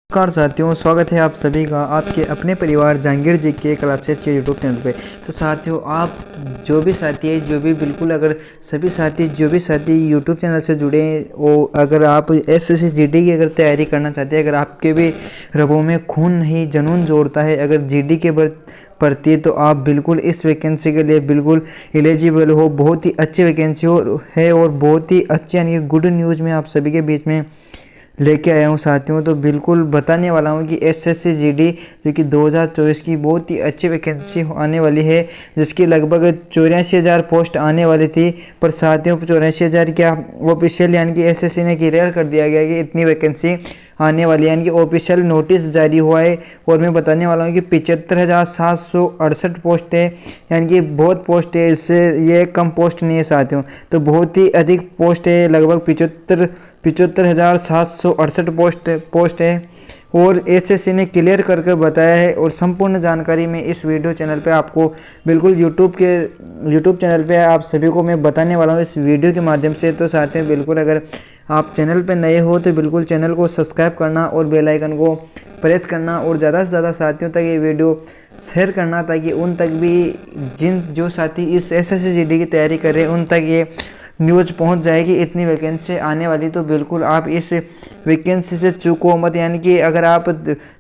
नमस्कार साथियों, स्वागत है आप सभी का आपके अपने परिवार जहांगीर जी के क्लासेज के यूट्यूब चैनल पे। तो साथियों, आप जो भी साथी है बिल्कुल अगर सभी साथी जो भी साथी यूट्यूब चैनल से जुड़े हैं, वो अगर आप SSC-GD की अगर तैयारी करना चाहते हैं, अगर आपके भी रगों में खून नहीं जुनून जोड़ता है अगर GD के प्रति, तो आप बिल्कुल इस वैकेंसी के लिए बिल्कुल एलिजिबल हो। बहुत ही अच्छी वैकेंसी है और बहुत ही अच्छी यानी गुड न्यूज़ में आप सभी के बीच में लेके आया हूँ साथियों। तो बिल्कुल बताने वाला हूँ कि SSC-GD जो कि 2024 की बहुत ही अच्छी वैकेंसी आने वाली है, जिसकी लगभग 84,000 पोस्ट आने वाली थी। पर साथियों, 84,000 क्या ऑफिशियल यानी कि SSC ने क्लियर कर दिया गया कि इतनी वैकेंसी आने वाली है, यानी कि ऑफिशियल नोटिस जारी हुआ है। और मैं बताने वाला हूँ कि 75,768 पोस्ट है, यानी कि बहुत पोस्ट है, इससे ये कम पोस्ट नहीं है साथियों। तो बहुत ही अधिक पोस्ट है, लगभग 75,768 पोस्ट है और SSC ने क्लियर करके बताया है। और संपूर्ण जानकारी मैं इस वीडियो चैनल पे आपको बिल्कुल यूट्यूब चैनल पे आप सभी को मैं बताने वाला हूँ इस वीडियो के माध्यम से। तो साथियों, बिल्कुल अगर आप चैनल पे नए हो तो बिल्कुल चैनल को सब्सक्राइब करना और बेल आइकन को प्रेस करना और ज़्यादा से ज़्यादा साथियों तक ये वीडियो शेयर करना, ताकि उन तक भी जो साथी इस SSC-GD की तैयारी कर रहे हैं उन तक ये न्यूज़ पहुंच जाएगी। इतनी वैकेंसी आने वाली, तो बिल्कुल आप इस वैकेंसी से चूको मत। यानी कि अगर आप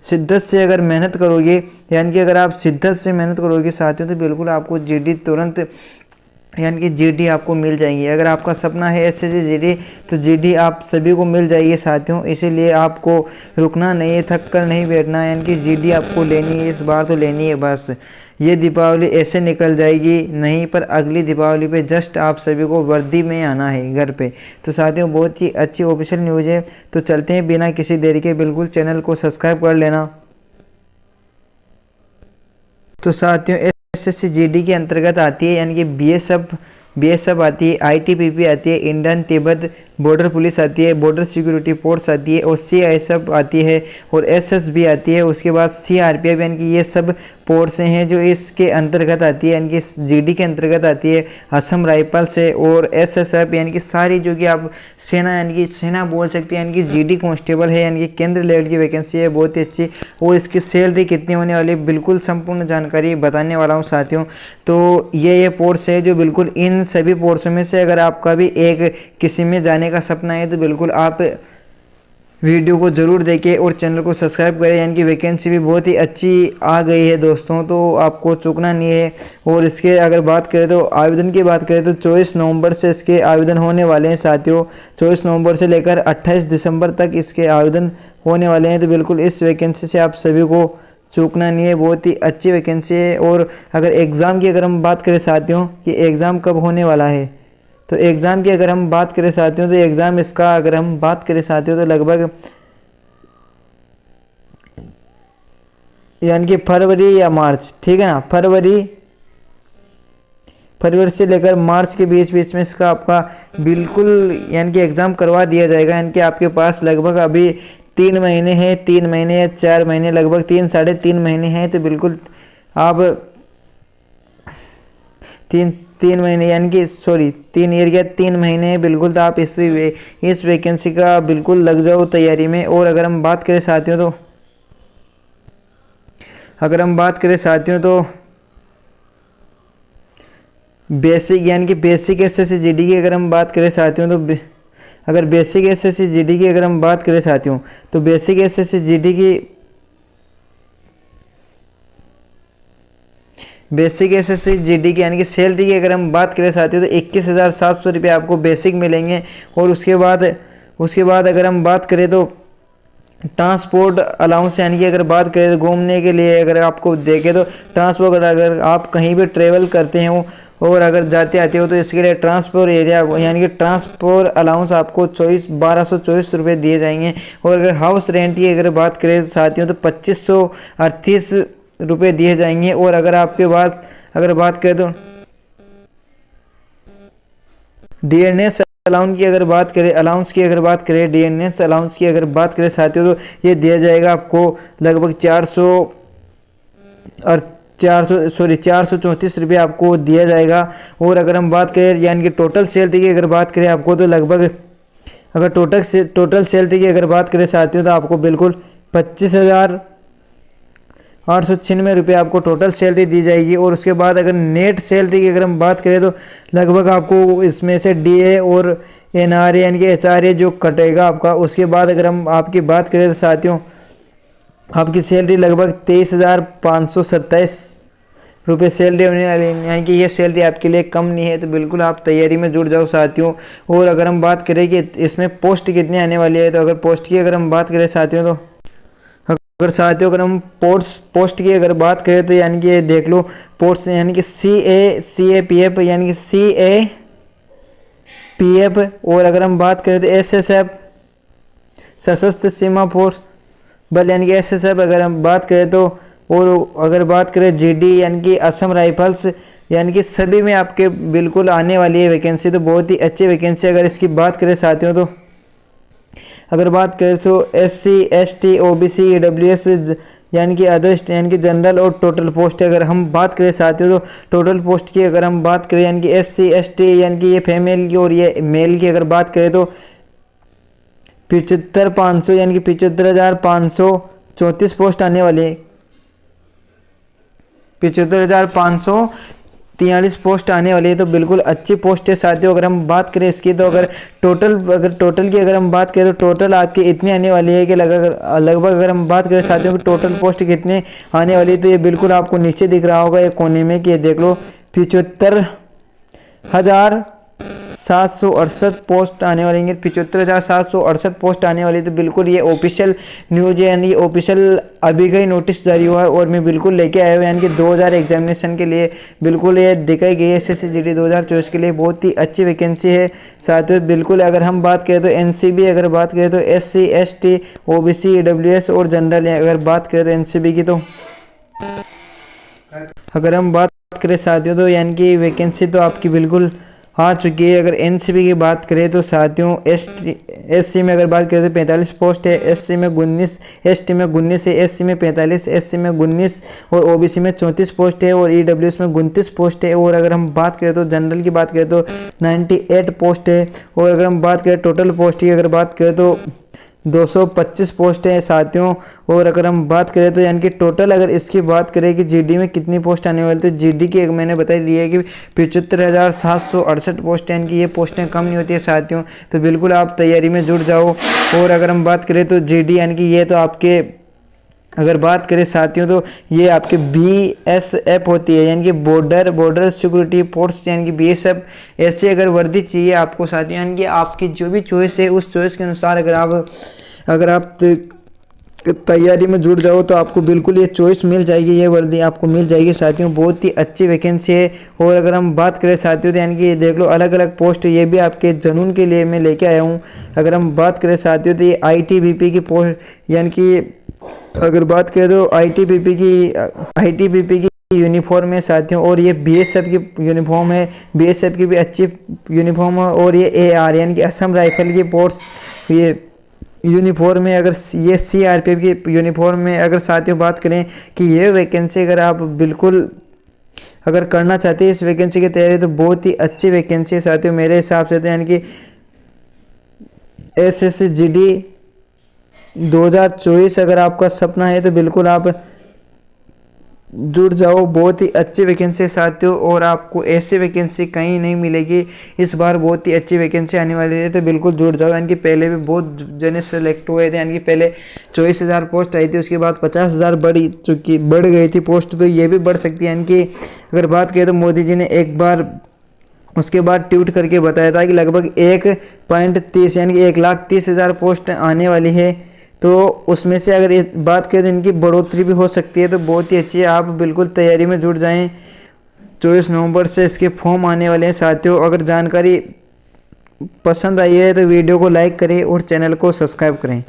शिद्दत से अगर मेहनत करोगे, यानी कि अगर आप शिद्दत से मेहनत करोगे साथियों, तो बिल्कुल आपको GD तुरंत यानी कि GD आपको मिल जाएंगी। अगर आपका सपना है SSC-GD, तो GD आप सभी को मिल जाएगी साथियों। इसीलिए आपको रुकना नहीं है, थक कर नहीं बैठना है, यानी कि GD आपको लेनी है, इस बार तो लेनी है। बस ये दीपावली ऐसे निकल जाएगी नहीं, पर अगली दीपावली पे जस्ट आप सभी को वर्दी में आना है घर पे। तो साथियों, बहुत ही अच्छी ऑफिशियल न्यूज़ है। तो चलते हैं बिना किसी देरी के, बिल्कुल चैनल को सब्सक्राइब कर लेना। तो साथियों, SSC-GD के अंतर्गत आती है यानी कि BSF आती है, ITBP आती है, इंडियन तिब्बत बॉर्डर पुलिस आती है, बॉर्डर सिक्योरिटी फोर्स आती है, और CISF आती है, और SSB आती है। उसके बाद CRPF, यानी कि ये सब फोर्सें हैं जो इसके अंतर्गत आती है, यानी कि GD के अंतर्गत आती है। असम राइफल्स है और SSF, यानी कि सारी जो कि आप सेना यानी कि सेना बोल सकते हैं, यानी कि GD कांस्टेबल है, यानी कि केंद्र लेवल की वैकेंसी है, बहुत ही अच्छी। और इसकी सैलरी कितनी होने वाली है, बिल्कुल संपूर्ण जानकारी बताने वाला हूँ साथियों। तो ये पोर्स है जो बिल्कुल इन सभी पोर्सों में से अगर आपका भी एक किसी में जाने का सपना है, तो बिल्कुल आप वीडियो को ज़रूर देखें और चैनल को सब्सक्राइब करें। यानी कि वैकेंसी भी बहुत ही अच्छी आ गई है दोस्तों, तो आपको चूकना नहीं है। और इसके अगर बात करें तो आवेदन की बात करें तो 24 नवंबर से इसके आवेदन होने वाले हैं साथियों। 24 नवंबर से लेकर 28 दिसंबर तक इसके आवेदन होने वाले हैं। तो बिल्कुल इस वैकेंसी से आप सभी को चूकना नहीं है, बहुत ही अच्छी वैकेंसी है। और अगर एग्ज़ाम की अगर हम बात करें साथियों कि एग्ज़ाम कब होने वाला है, तो एग्ज़ाम की अगर हम बात करें साथियों, तो एग्ज़ाम इसका अगर हम बात करें साथियों, तो लगभग यानी कि फरवरी या मार्च, ठीक है ना, फरवरी से लेकर मार्च के बीच में इसका आपका बिल्कुल यानी कि एग्ज़ाम करवा दिया जाएगा। यानी कि आपके पास लगभग अभी 3 महीने हैं, 3 महीने या 4 महीने, लगभग 3-3.5 महीने हैं। तो बिल्कुल आप 3 महीने यानी कि 3 ईयर या 3 महीने हैं, बिल्कुल। तो आप इस वैकेंसी का बिल्कुल लग जाओ तैयारी में। और अगर हम बात करें साथियों तो बेसिक यानी कि बेसिक SSC-GD की अगर हम बात करें साथियों, तो अगर बेसिक SSC-GD की अगर हम बात करें साथियों, तो बेसिक SSC-GD की यानी कि सैलरी की अगर हम बात करें साथियों, तो 21,700 रुपये आपको बेसिक मिलेंगे। और उसके बाद अगर हम बात करें तो ट्रांसपोर्ट अलाउंस, यानी कि अगर बात करें तो घूमने के लिए अगर आपको देखें तो ट्रांसपोर्ट, अगर आप कहीं भी ट्रेवल करते हो और अगर जाते आते हो, तो इसके लिए ट्रांसपोर्ट एरिया यानी कि ट्रांसपोर्ट अलाउंस आपको 1224 रुपये दिए जाएंगे। और अगर हाउस रेंट की अगर बात करें साथियों, तो 2538 रुपये दिए जाएंगे। और अगर बात करें तो DNS अलाउंस की अगर बात DNS अलाउंस की अगर बात करें साथियों, तो ये दिया जाएगा आपको लगभग 434 रुपये आपको दिया जाएगा। और अगर हम बात करें यानी कि टोटल सैलरी की अगर बात करें आपको, तो लगभग अगर टोटल सैलरी की अगर बात करें साथियों, तो आपको बिल्कुल 25,896 रुपये आपको टोटल सैलरी दी जाएगी। और उसके बाद अगर नेट सैलरी की अगर हम बात करें तो लगभग आपको इसमें से डीए और एनआरए यानी कि एचआरए जो कटेगा आपका, उसके बाद अगर हम आपकी बात करें तो साथियों आपकी सैलरी लगभग 23,527 रुपये सैलरी होने वाली है, यानी कि ये सैलरी आपके लिए कम नहीं है। तो बिल्कुल आप तैयारी में जुड़ जाओ साथियों। और अगर हम बात करें कि इसमें पोस्ट कितने आने वाली है, तो अगर पोस्ट की अगर हम बात करें साथियों तो अगर हम पोस्ट की अगर बात करें तो यानी कि ये देख लो पोस्ट यानी कि CAPF यानी कि CAPF। और अगर हम बात करें तो SSF सशस्त्र सीमा फोर्स बल यानी कि SSF अगर हम बात करें तो, और अगर बात करें GD यानी कि असम राइफल्स, यानी कि सभी में आपके बिल्कुल आने वाली है वैकेंसी। तो बहुत ही अच्छी वैकेंसी अगर इसकी बात करें साथियों तो अगर बात करें तो SC ST OBC EWS यानी कि अदर्स यानी कि जनरल और टोटल पोस्ट अगर हम बात करें साथियों तो टोटल पोस्ट की अगर हम बात करें यानी कि SC ST यानी कि ये फीमेल की और ये मेल की अगर बात करें तो 75,500 यानी कि 75,534 पोस्ट आने वाली है। 75,543 पोस्ट आने वाली है। तो बिल्कुल अच्छी पोस्ट है साथियों। अगर हम बात करें इसकी तो अगर टोटल की अगर हम बात करें तो टोटल आपकी इतनी आने वाली है कि लगभग अगर हम बात करें साथियों की टोटल पोस्ट कितने आने वाली है तो ये बिल्कुल आपको नीचे दिख रहा होगा एक कोने में कि ये देख लो 75,768 पोस्ट आने वाली है। 75,768 पोस्ट आने वाली। तो बिल्कुल ये ऑफिशियल न्यूज है यानी ऑफिशियल अभी का ही नोटिस जारी हुआ है और मैं बिल्कुल लेके आया हूँ यानी कि 2000 एग्जामिनेशन के लिए बिल्कुल ये दिखाई गई है। SSC GD 2024 के लिए बहुत ही अच्छी वैकेंसी है साथियों। बिल्कुल अगर हम बात करें तो NCB अगर बात करें तो SC ST OBC EWS और जनरल अगर बात करें तो NCB की, तो अगर हम बात करें साथियों तो यानी कि वैकेंसी तो आपकी बिल्कुल आ चुकी है। अगर NCB की बात करें तो साथियों SC में अगर बात करें तो 45 पोस्ट है, SC में 19, ST में 19 है, SC में 45, SC में 19 और OBC में 34 पोस्ट है और EWS में 29 पोस्ट है। और अगर हम बात करें तो जनरल की बात करें तो 98 पोस्ट है। और अगर हम बात करें टोटल पोस्ट की अगर बात करें तो 225 पोस्ट है साथियों। और अगर हम बात करें तो यानी कि टोटल अगर इसकी बात करें कि GD में कितनी पोस्ट आने वाली, तो GD की एक मैंने बता दिया है कि 75,768 पोस्ट, यानी कि ये पोस्टें कम नहीं होती है साथियों। तो बिल्कुल आप तैयारी में जुट जाओ। और अगर हम बात करें तो GD यानी कि ये तो आपके अगर बात करें साथियों तो ये आपके BSF होती है यानी कि बॉर्डर सिक्योरिटी फोर्स यानी कि BSF। ऐसे अगर वर्दी चाहिए आपको साथियों, यानी कि आपकी जो भी चॉइस है उस चॉइस के अनुसार अगर आप तैयारी में जुट जाओ तो आपको बिल्कुल ये चॉइस मिल जाएगी, ये वर्दी आपको मिल जाएगी साथियों। बहुत ही अच्छी वैकेंसी है। और अगर हम बात करें साथियों तो यानी कि देख लो अलग अलग पोस्ट ये भी आपके जुनून के लिए मैं लेके आया हूँ। अगर हम बात करें साथियों तो ये ITBP की पोस्ट यानी कि अगर बात करें तो ITBP की यूनिफॉर्म है साथियों। और ये BSF की यूनिफॉर्म है, BSF की भी अच्छी यूनिफॉर्म है। और ये AR यानी कि असम राइफल की फोर्स ये यूनिफॉर्म है। अगर ये CRPF की यूनिफॉर्म में अगर साथियों बात करें कि ये वैकेंसी अगर आप बिल्कुल अगर करना चाहते हैं इस वैकेंसी की तैयारी तो बहुत ही अच्छी वैकेंसी है साथियों मेरे हिसाब से। तो यानी कि SSC GD 2024 अगर आपका सपना है तो बिल्कुल आप जुड़ जाओ। बहुत ही अच्छी वैकेंसी साथियों और आपको ऐसी वैकेंसी कहीं नहीं मिलेगी। इस बार बहुत ही अच्छी वैकेंसी आने वाली है तो बिल्कुल जुड़ जाओ। यानी कि पहले भी बहुत जने सेलेक्ट हुए थे, यानी कि पहले 24,000 पोस्ट आई थी, उसके बाद 50,000 बढ़ गई थी पोस्ट, तो ये भी बढ़ सकती है। यानी कि अगर बात करें तो मोदी जी ने एक बार उसके बाद ट्वीट करके बताया था कि लगभग 1.30 यानी कि 1,30,000 पोस्ट आने वाली है। तो उसमें से अगर ये बात करें तो इनकी बढ़ोतरी भी हो सकती है। तो बहुत ही अच्छी है, आप बिल्कुल तैयारी में जुट जाएं। 24 नवंबर से इसके फॉर्म आने वाले हैं साथियों। अगर जानकारी पसंद आई है तो वीडियो को लाइक करें और चैनल को सब्सक्राइब करें।